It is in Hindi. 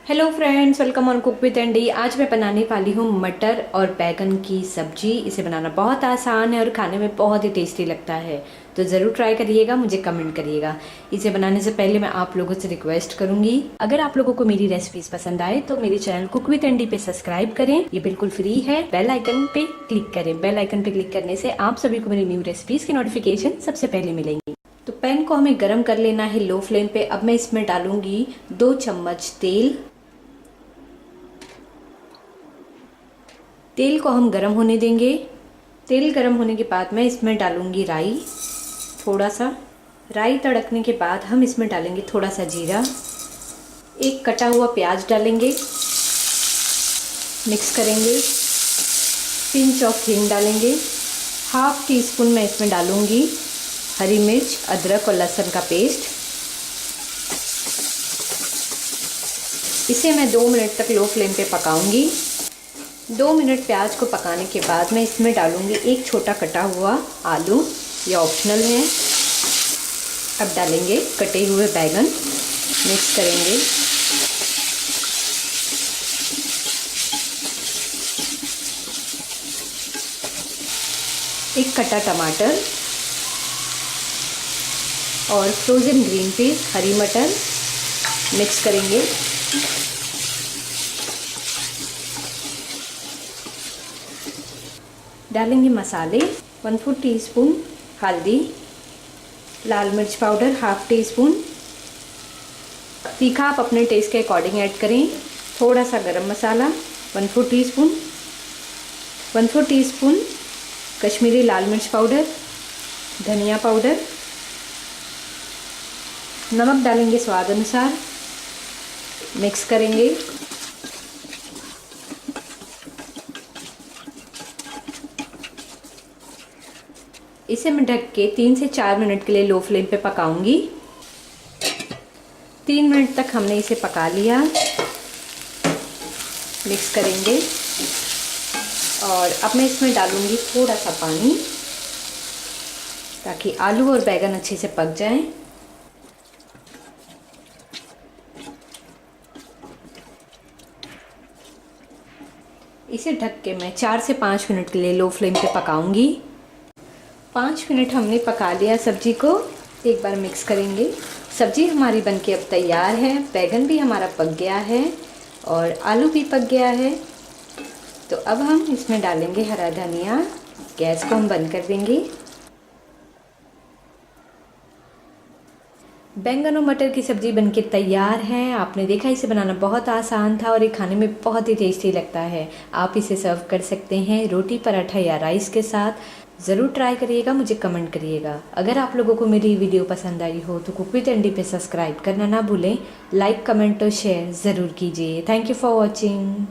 Hello friends, welcome on cook with Andy. आज मैं बनाने वाली हूँ मटर और बैगन की सब्जी। इसे बनाना बहुत आसान है और खाने में बहुत ही टेस्टी लगता है, तो ज़रूर ट्राई करिएगा, मुझे कमेंट करिएगा। इसे बनाने से पहले मैं आप लोगों से रिक्वेस्ट करूंगी, अगर आप लोगों को मेरी रेसिपीज पसंद आए तो मेरे चैनल कुक विद एंडी पे सब्सक्राइब करें। ये बिल्कुल फ्री है। बेल आइकन पे क्लिक करें। बेल आइकन पे क्लिक करने से आप सभी को मेरी न्यू रेसिपीज की नोटिफिकेशन सबसे पहले मिलेंगी। तो पैन को हमें गर्म कर लेना है लो फ्लेम पे। अब मैं इसमें डालूंगी 2 चम्मच तेल। तेल को हम गरम होने देंगे। तेल गरम होने के बाद मैं इसमें डालूंगी राई, थोड़ा सा। राई तड़कने के बाद हम इसमें डालेंगे थोड़ा सा जीरा। एक कटा हुआ प्याज डालेंगे, मिक्स करेंगे। पिंच ऑफ हींग डालेंगे। हाफ टी स्पून मैं इसमें डालूंगी हरी मिर्च, अदरक और लहसुन का पेस्ट। इसे मैं 2 मिनट तक लो फ्लेम पे पकाऊंगी। 2 मिनट प्याज को पकाने के बाद मैं इसमें डालूंगी एक छोटा कटा हुआ आलू। ये ऑप्शनल है। अब डालेंगे कटे हुए बैगन, मिक्स करेंगे। एक कटा टमाटर और फ्रोज़न ग्रीन पीस, हरी मटर, मिक्स करेंगे। डालेंगे मसाले, 1/4 टीस्पून हल्दी, लाल मिर्च पाउडर हाफ टी स्पून। तीखा आप अपने टेस्ट के अकॉर्डिंग ऐड करें। थोड़ा सा गरम मसाला 1/4 टीस्पून, 1/4 टीस्पून कश्मीरी लाल मिर्च पाउडर, धनिया पाउडर, नमक डालेंगे स्वाद अनुसार। मिक्स करेंगे। इसे मैं ढक के 3 से 4 मिनट के लिए लो फ्लेम पे पकाऊंगी। 3 मिनट तक हमने इसे पका लिया। मिक्स करेंगे और अब मैं इसमें डालूंगी थोड़ा सा पानी, ताकि आलू और बैगन अच्छे से पक जाएं। इसे ढक के मैं 4 से 5 मिनट के लिए लो फ्लेम पे पकाऊंगी। 5 मिनट हमने पका लिया सब्जी को। एक बार मिक्स करेंगे। सब्जी हमारी बनके अब तैयार है। बैगन भी हमारा पक गया है और आलू भी पक गया है। तो अब हम इसमें डालेंगे हरा धनिया। गैस को हम बंद कर देंगे। बैंगन और मटर की सब्जी बनके तैयार है। आपने देखा, इसे बनाना बहुत आसान था और ये खाने में बहुत ही टेस्टी लगता है। आप इसे सर्व कर सकते हैं रोटी, पराठा या राइस के साथ। ज़रूर ट्राई करिएगा, मुझे कमेंट करिएगा। अगर आप लोगों को मेरी वीडियो पसंद आई हो तो कुक विद एंडी पे सब्सक्राइब करना ना भूलें। लाइक, कमेंट और शेयर ज़रूर कीजिए। Thank you for watching.